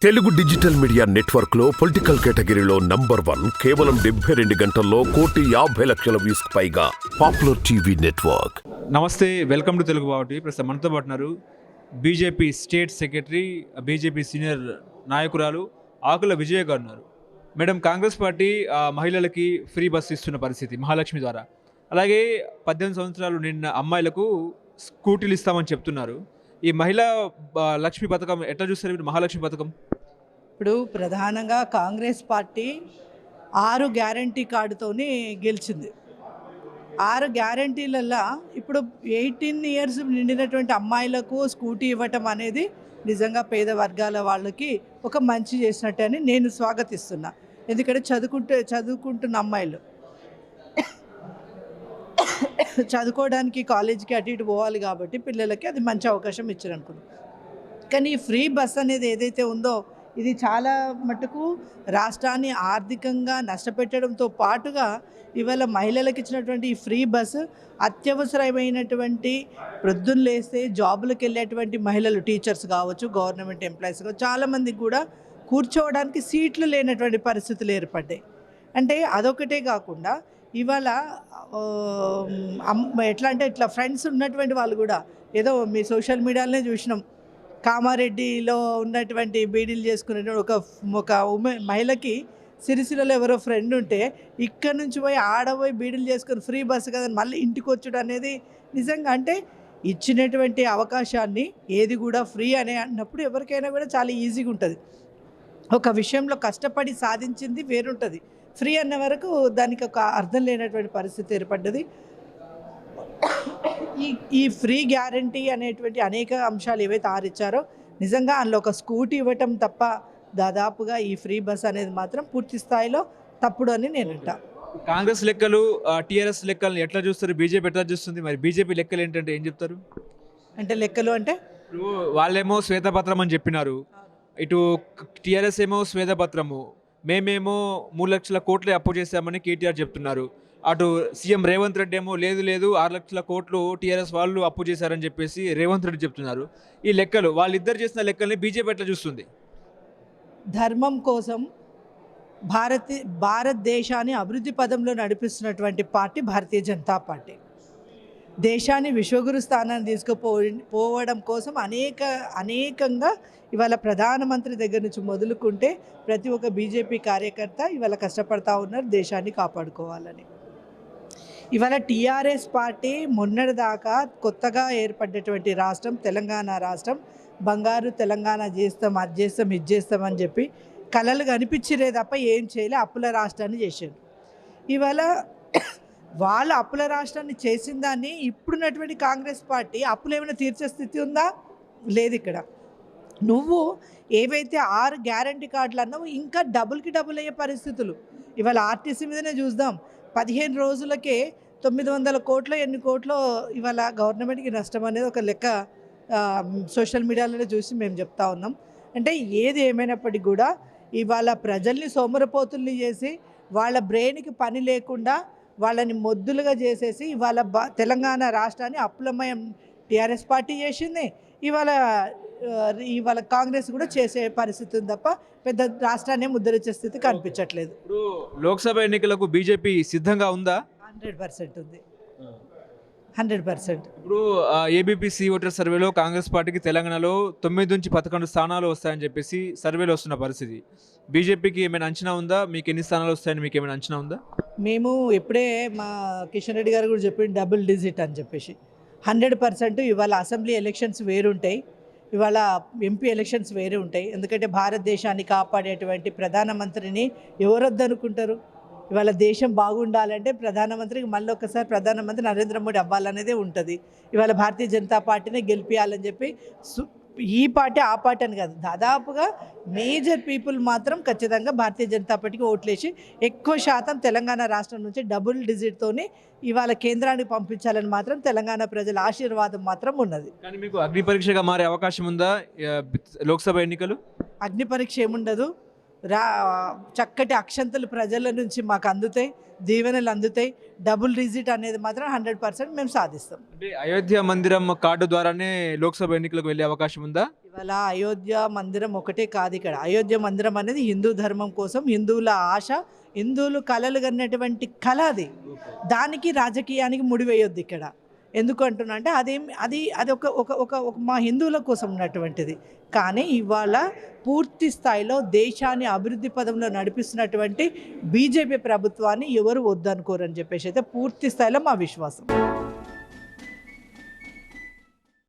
Telugu digital media network లో political కేటగిరీలో number 1 కేవలం 72 గంటల్లో 1,50,00,000 వ్యూస్ పైగా పాపులర్ టీవీ నెట్వర్క్. నమస్తే, వెల్కమ్ టు తెలుగు బావటి. ప్రస్తుతం మనతో పాటు ఉన్నారు BJP state secretary, BJP senior నాయకురాలు ఆకుల విజయ గారు ఉన్నారు. మేడం, కాంగ్రెస్ పార్టీ మహిళలకి ఫ్రీ బస్సు ఇస్తున్న పరిస్థితి మహాలక్ష్మి ద్వారా, అలాగే 18 సంవత్సరాలు నిన్న అమ్మాయిలకు స్కూటీలు ఇస్తామని చెప్తున్నారు. ఈ మహిళా లక్ష్మి పథకం ఎట్లా చూస్తారు మీరు? మహాలక్ష్మి పథకం ఇప్పుడు ప్రధానంగా కాంగ్రెస్ పార్టీ 6 గ్యారంటీ కార్డుతోని గెలిచింది. 6 గ్యారంటీలల్లో ఇప్పుడు 18 ఇయర్స్ నిండినటువంటి అమ్మాయిలకు స్కూటీ ఇవ్వటం అనేది నిజంగా పేద వర్గాల వాళ్ళకి ఒక మంచి చేసినట్టు అని నేను స్వాగతిస్తున్నా. ఎందుకంటే చదువుకుంటున్న అమ్మాయిలు చదువుకోవడానికి కాలేజీకి అటు ఇటు పోవాలి కాబట్టి పిల్లలకి అది మంచి అవకాశం ఇచ్చారు అనుకున్నాను. కానీ ఈ ఫ్రీ బస్ అనేది ఏదైతే ఉందో ఇది చాలా మటుకు రాష్ట్రాన్ని ఆర్థికంగా నష్టపెట్టడంతో పాటుగా ఇవాళ మహిళలకు ఇచ్చినటువంటి ఈ ఫ్రీ బస్సు అత్యవసరమైనటువంటి ప్రొద్దున లేస్తే జాబులకు వెళ్ళేటువంటి మహిళలు, టీచర్స్ కావచ్చు, గవర్నమెంట్ ఎంప్లాయీస్ కావచ్చు, చాలామందికి కూడా కూర్చోవడానికి సీట్లు లేనటువంటి పరిస్థితులు ఏర్పడ్డాయి. అంటే అదొకటే కాకుండా ఇవాళ ఎట్లా అంటే ఇట్లా ఫ్రెండ్స్ ఉన్నటువంటి వాళ్ళు కూడా ఏదో మీ సోషల్ మీడియాలోనే చూసినాం, కామారెడ్డిలో ఉన్నటువంటి బీడీలు చేసుకునే ఒక మహిళకి సిరిసిల్లలో ఎవరో ఫ్రెండ్ ఉంటే ఇక్కడ నుంచి పోయి ఆడపోయి బీడీలు చేసుకొని ఫ్రీ బస్సు కదా మళ్ళీ ఇంటికి వచ్చుడు అనేది నిజంగా అంటే ఇచ్చినటువంటి అవకాశాన్ని ఏది కూడా ఫ్రీ అనే అన్నప్పుడు ఎవరికైనా కూడా చాలా ఈజీగా ఉంటుంది. ఒక విషయంలో కష్టపడి సాధించింది వేరుంటుంది, ఫ్రీ అన్న వరకు దానికి ఒక అర్థం లేనటువంటి పరిస్థితి ఏర్పడ్డది. ఈ ఫ్రీ గ్యారంటీ అనేటువంటి అనేక అంశాలు ఏవైతే ఆరిచ్చారో నిజంగా అందులో ఒక స్కూటీ ఇవ్వటం తప్ప దాదాపుగా ఈ ఫ్రీ బస్ అనేది మాత్రం పూర్తి స్థాయిలో తప్పుడు అని నేను అంటా. కాంగ్రెస్ లెక్కలు, టీఆర్ఎస్ లెక్కలు ఎట్లా చూస్తారు? బీజేపీ ఎట్లా చూస్తుంది? మరి బీజేపీ లెక్కలు ఏంటంటే ఏం చెప్తారు? అంటే లెక్కలు అంటే ఇప్పుడు వాళ్ళేమో శ్వేతపత్రం అని చెప్పినారు, ఇటు టీఆర్ఎస్ ఏమో శ్వేతపత్రము, మేమేమో 3 లక్షల కోట్లు అప్పు చేశామని కేటీఆర్ చెప్తున్నారు. అటు సీఎం రేవంత్ రెడ్డి ఏమో లేదు 6 లక్షల కోట్లు టీఆర్ఎస్ వాళ్ళు అప్పు చేశారని చెప్పేసి రేవంత్ రెడ్డి చెప్తున్నారు. ఈ లెక్కలు వాళ్ళిద్దరు చేసిన లెక్కల్ని బీజేపీ ఎట్లా చూస్తుంది? ధర్మం కోసం భారతదేశాన్ని అభివృద్ధి పదంలో నడిపిస్తున్నటువంటి పార్టీ భారతీయ జనతా పార్టీ. దేశాన్ని విశ్వగురు స్థానాన్ని తీసుకుపోవడం కోసం అనేకంగా ఇవాళ ప్రధానమంత్రి దగ్గర నుంచి మొదలుకుంటే ప్రతి ఒక్క బీజేపీ కార్యకర్త ఇవాళ కష్టపడతా ఉన్నారు దేశాన్ని కాపాడుకోవాలని. ఇవాళ టీఆర్ఎస్ పార్టీ మొన్నటిదాకా కొత్తగా ఏర్పడ్డటువంటి రాష్ట్రం తెలంగాణ రాష్ట్రం, బంగారు తెలంగాణ చేస్తాం, అది చేస్తాం, ఇది చేస్తామని చెప్పి కలలు కనిపించిరే తప్ప ఏం చేయలే, అప్పుల రాష్ట్రాన్ని చేశారు. ఇవాళ వాళ్ళ అప్పుల రాష్ట్రాన్ని చేసిన దాన్ని ఇప్పుడున్నటువంటి కాంగ్రెస్ పార్టీ అప్పులు ఏమైనా తీర్చే స్థితి ఉందా? లేదు. ఇక్కడ నువ్వు ఏవైతే 6 గ్యారంటీ కార్డులు అన్నావు ఇంకా డబుల్ అయ్యే పరిస్థితులు. ఇవాళ ఆర్టీసీ మీదనే చూద్దాం, 15 రోజులకే 900 కోట్లు ఎన్ని కోట్లు ఇవాళ గవర్నమెంట్కి నష్టం అనేది ఒక లెక్క సోషల్ మీడియాలో చూసి మేము చెప్తా ఉన్నాం. అంటే ఏది ఏమైనప్పటికీ కూడా ఇవాళ ప్రజల్ని సోమరపోతుల్ని చేసి వాళ్ళ బ్రెయిన్కి పని లేకుండా వాళ్ళని మొద్దులుగా చేసేసి ఇవాళ తెలంగాణ రాష్ట్రాన్ని అప్పులమయం టీఆర్ఎస్ పార్టీ చేసింది. ఇవాళ కాంగ్రెస్ కూడా చేసే పరిస్థితి ఉంది తప్ప పెద్ద రాష్ట్రాన్ని ముద్దరించే స్థితి కనిపించట్లేదు. ఇప్పుడు లోక్సభ ఎన్నికలకు బీజేపీ సిద్ధంగా ఉందా? 100% ఉంది, 100%. ఇప్పుడు ఏబీపీ ఓటర్ సర్వేలో కాంగ్రెస్ పార్టీకి తెలంగాణలో 9 నుంచి 11 స్థానాలు వస్తాయని చెప్పేసి సర్వేలో వస్తున్న పరిస్థితి. బీజేపీకి ఏమైనా అంచనా ఉందా? మీకు ఎన్ని స్థానాలు వస్తాయని మీకు ఏమైనా అంచనా ఉందా? మేము ఎప్పుడే మా కిషన్ రెడ్డి గారు కూడా చెప్పింది డబుల్ డిజిట్ అని చెప్పేసి. 100% ఇవాళ అసెంబ్లీ ఎలక్షన్స్ వేరుంటాయి, ఇవాళ ఎంపీ ఎలక్షన్స్ వేరే ఉంటాయి. ఎందుకంటే భారతదేశాన్ని కాపాడేటువంటి ప్రధానమంత్రిని ఎవరొద్దనుకుంటారు? ఇవాళ దేశం బాగుండాలంటే ప్రధానమంత్రికి మళ్ళీ ఒకసారి ప్రధానమంత్రి నరేంద్ర మోడీ అవ్వాలనేదే ఉంటుంది. ఇవాళ భారతీయ జనతా పార్టీనే గెలిపించాలని చెప్పి ఈ పార్టీ ఆ పార్టీ అని కాదు, దాదాపుగా మేజర్ పీపుల్ మాత్రం ఖచ్చితంగా భారతీయ జనతా పార్టీకి ఓట్లేసి ఎక్కువ శాతం తెలంగాణ రాష్ట్రం నుంచి డబుల్ డిజిట్తోని ఇవాళ కేంద్రానికి పంపించాలని మాత్రం తెలంగాణ ప్రజల ఆశీర్వాదం మాత్రం ఉన్నది. కానీ మీకు అగ్ని పరీక్షగా మారే అవకాశం ఉందా లోక్సభ ఎన్నికలు? అగ్ని పరీక్ష ఏముండదు. రా చక్కటి అక్షంతలు ప్రజల నుంచి మాకు అందుతాయి, దీవెనలు అందుతాయి. డబుల్ డిజిట్ అనేది మాత్రం 100% మేము సాధిస్తాం. అంటే అయోధ్య మందిరం కార్డు ద్వారానే లోక్సభ ఎన్నికలకు వెళ్ళే అవకాశం ఉందా? ఇవాళ అయోధ్య మందిరం ఒకటే కాదు, ఇక్కడ అయోధ్య మందిరం అనేది హిందూ ధర్మం కోసం, హిందువుల ఆశ, హిందువులు కలలు కన్నటువంటి కళ అది. దానికి రాజకీయానికి ముడివేయొద్దు ఇక్కడ. ఎందుకు అంటున్నా అంటే అది ఒక ఒక ఒక ఒక మా హిందువుల కోసం ఉన్నటువంటిది. కానీ ఇవాళ పూర్తి స్థాయిలో దేశాన్ని అభివృద్ధి పదంలో నడిపిస్తున్నటువంటి బీజేపీ ప్రభుత్వాన్ని ఎవరు వద్దనుకోరని చెప్పేసి అయితే పూర్తి స్థాయిలో మా విశ్వాసం.